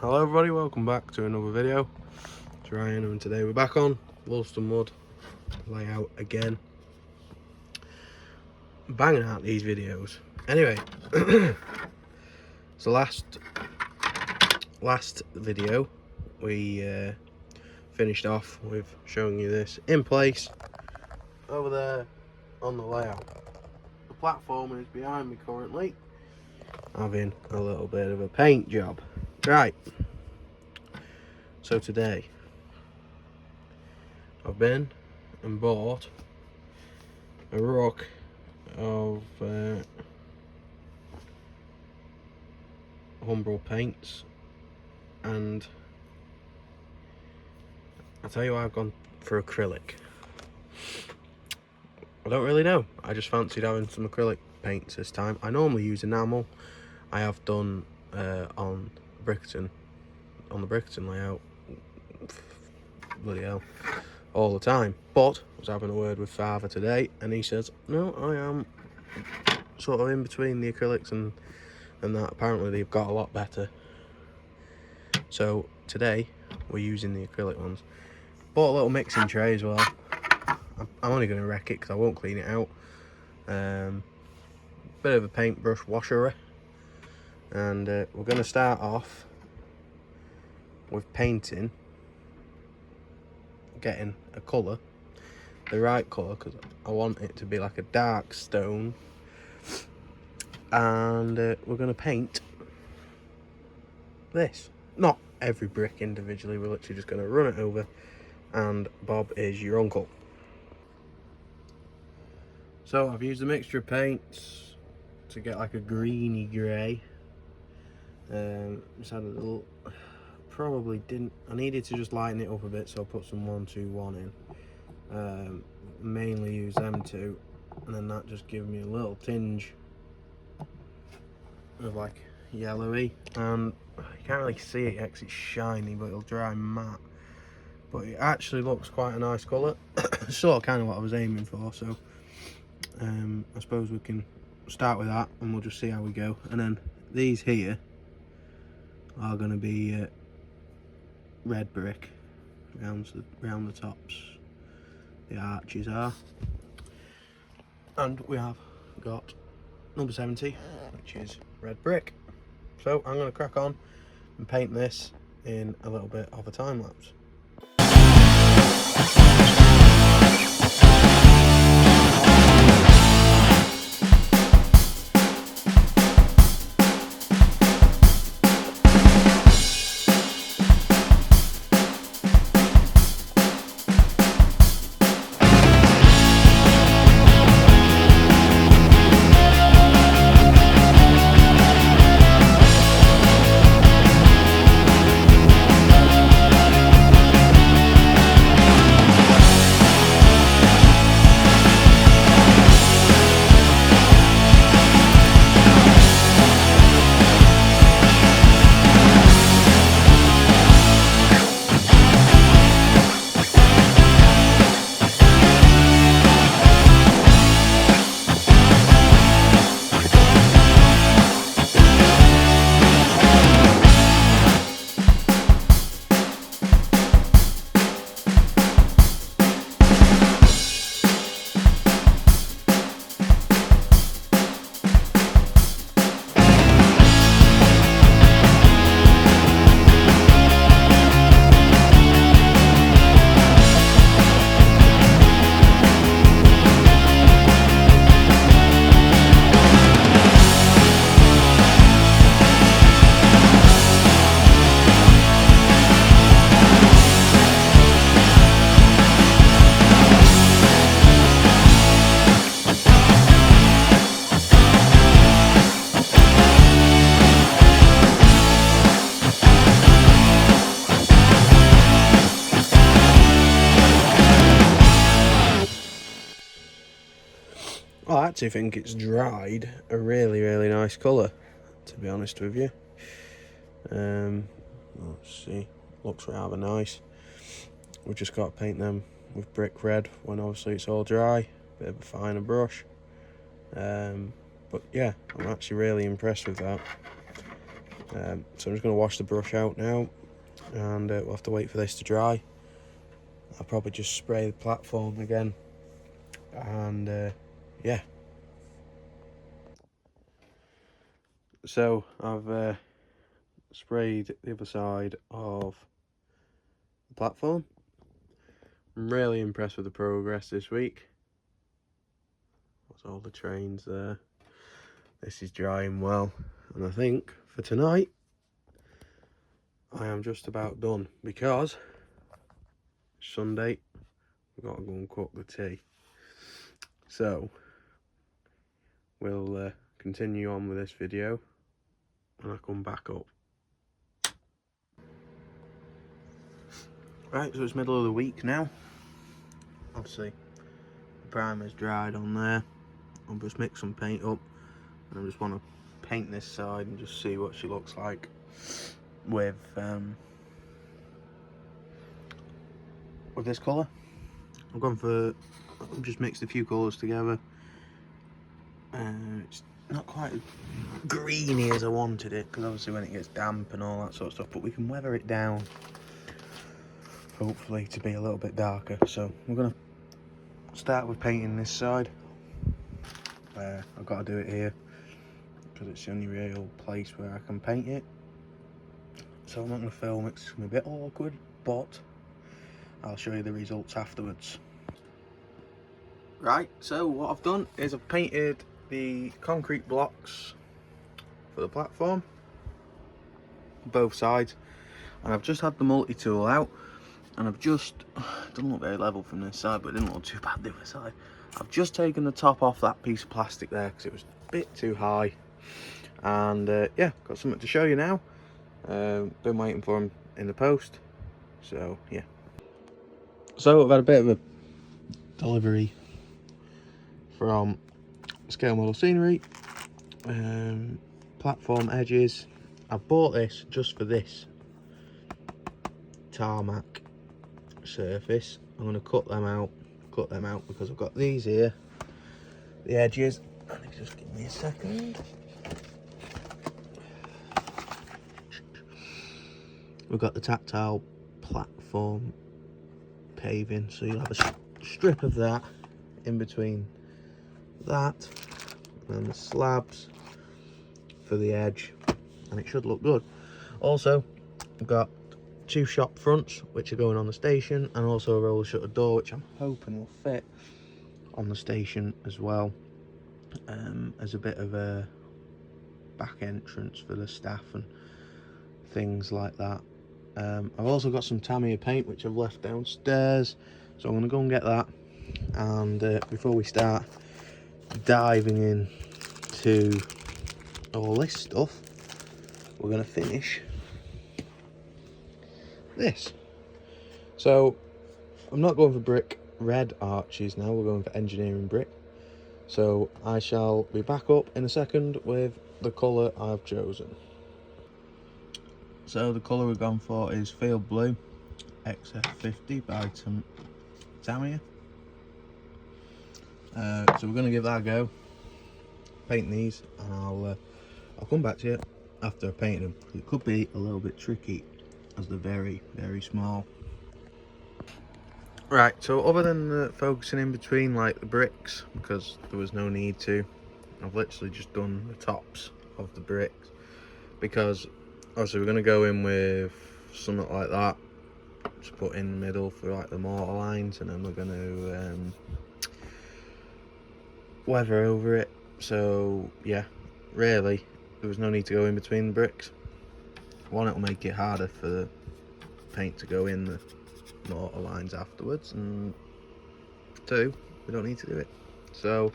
Hello everybody, welcome back to another video. It's Ryan and today we're back on Woolstanwood layout again. Banging out these videos. Anyway, so last video we finished off with showing you this in place over there on the layout. The platform is behind me currently, having a little bit of a paint job. Right, so today I've been and bought a rock of Humbrol paints, and I'll tell you why I've gone for acrylic. I don't really know, I just fancied having some acrylic paints this time. I normally use enamel. I have done on Bricketon, on the Bricketon layout, bloody hell, all the time. But I was having a word with Father today and he says, no, I am sort of in between the acrylics and that. Apparently they've got a lot better. So today we're using the acrylic ones. Bought a little mixing tray as well. I'm only going to wreck it because I won't clean it out. Bit of a paintbrush washery. And we're going to start off with painting, getting a colour, the right colour, because I want it to be like a dark stone. And we're going to paint this. Not every brick individually, we're literally just going to run it over, and Bob is your uncle. So I've used a mixture of paints to get like a greeny grey. Just had a little, probably didn't, I needed to just lighten it up a bit, so I put some 121 in. Mainly use them two, and then that just gave me a little tinge of like yellowy, and you can't really see it because it's shiny, but it'll dry matte. But it actually looks quite a nice colour. Sort of kind of what I was aiming for, so I suppose we can start with that and we'll just see how we go. And then these here are going to be red brick round the tops, the arches are. And we have got number 70, which is red brick. So I'm going to crack on and paint this in a little bit of a time lapse. I actually think it's dried a really nice colour, to be honest with you. Let's see, looks rather nice. We've just got to paint them with brick red when obviously it's all dry, bit of a finer brush. But yeah, I'm actually really impressed with that. So I'm just going to wash the brush out now, and we'll have to wait for this to dry. I'll probably just spray the platform again, and yeah. So I've sprayed the other side of the platform. I'm really impressed with the progress this week. That's all the trains there. This is drying well, and I think for tonight I am just about done, because Sunday we've got to go and cook the tea. So we'll continue on with this video when I come back up. Right, so it's middle of the week now. Obviously the primer's dried on there. I'll just mix some paint up, and I just want to paint this side and just see what she looks like with this colour. I've just mixed a few colours together. It's not quite as greeny as I wanted it, because obviously when it gets damp and all that sort of stuff, but we can weather it down, hopefully, to be a little bit darker. So we're going to start with painting this side. I've got to do it here because it's the only real place where I can paint it. So I'm not going to film it, it's going to be a bit awkward, but I'll show you the results afterwards. Right, so what I've done is I've painted the concrete blocks for the platform, both sides, and I've just had the multi-tool out, and I've just, it doesn't look very level from this side, but it didn't look too bad the other side. I've just taken the top off that piece of plastic there because it was a bit too high, and yeah, got something to show you now. Been waiting for them in the post, so yeah. So I've had a bit of a delivery from Scale Model Scenery, platform edges. I've bought this just for this tarmac surface. I'm going to cut them out because I've got these here, the edges, and if you just give me a second. We've got the tactile platform paving, so you'll have a strip of that in between that and the slabs for the edge, and it should look good. Also, I've got two shop fronts which are going on the station, and also a roller shutter door which I'm hoping will fit on the station as well, as a bit of a back entrance for the staff and things like that. I've also got some Tamiya paint which I've left downstairs, so I'm going to go and get that. And before we start diving into all this stuff, we're going to finish this. So I'm not going for brick red arches now, we're going for engineering brick. So I shall be back up in a second with the colour I've chosen. So the colour we've gone for is Field Blue XF50 by Tamiya. So we're going to give that a go, paint these, and I'll come back to you after I paint them. It could be a little bit tricky as they're very, very small. Right, so other than focusing in between like the bricks, because there was no need to, I've literally just done the tops of the bricks, because obviously we're going to go in with something like that, just put in the middle for like the mortar lines, and then we're going to weather over it. So yeah, really there was no need to go in between the bricks. One, it'll make it harder for the paint to go in the mortar lines afterwards, and two, we don't need to do it. So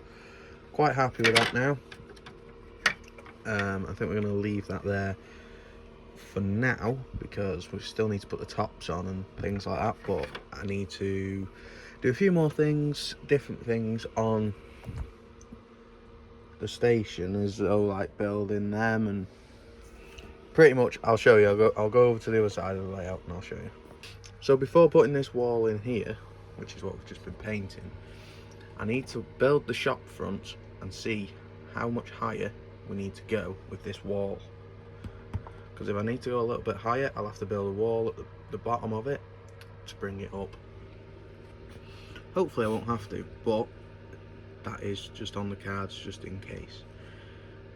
quite happy with that now. I think we're going to leave that there for now, because we still need to put the tops on and things like that, but I need to do a few more things, different things on the station, as though like building them, and pretty much I'll show you. I'll go over to the other side of the layout and I'll show you. So before putting this wall in here, which is what we've just been painting, I need to build the shop front and see how much higher we need to go with this wall, because if I need to go a little bit higher, I'll have to build a wall at the bottom of it to bring it up. Hopefully I won't have to, but that is just on the cards just in case.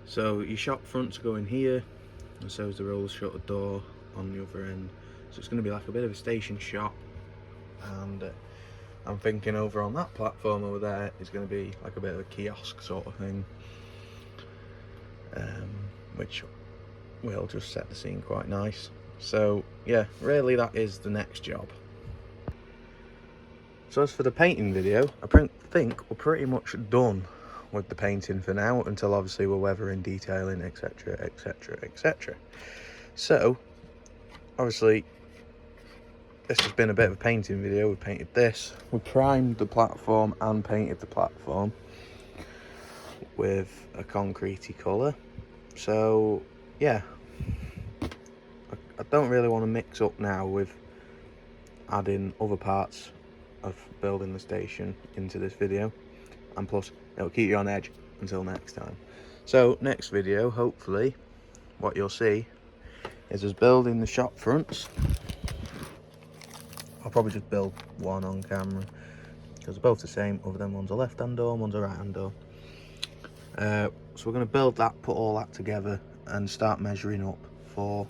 So your shop fronts go in here, and so is the roller shutter door on the other end. So it's going to be like a bit of a station shop, and I'm thinking over on that platform over there is going to be like a bit of a kiosk sort of thing, which will just set the scene quite nice. So yeah, really that is the next job. So as for the painting video, I think we're pretty much done with the painting for now, until obviously we're weathering, detailing, etc, etc, etc. So obviously this has been a bit of a painting video. We painted this, we primed the platform and painted the platform with a concretey colour. So yeah, I don't really want to mix up now with adding other parts of building the station into this video, and plus it'll keep you on edge until next time. So next video, hopefully what you'll see is us building the shop fronts. I'll probably just build one on camera because they're both the same, other than one's a left hand door and one's a right hand door. So we're going to build that, put all that together and start measuring up for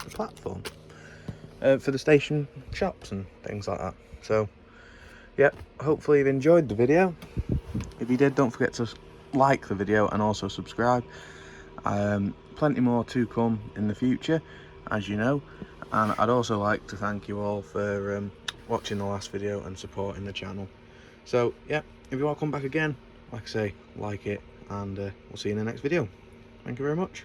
the platform, for the station shops and things like that. So yeah, hopefully you've enjoyed the video. If you did, don't forget to like the video and also subscribe. Plenty more to come in the future, as you know, and I'd also like to thank you all for watching the last video and supporting the channel. So yeah, if you want to come back again, like I say, like it, and we'll see you in the next video. Thank you very much.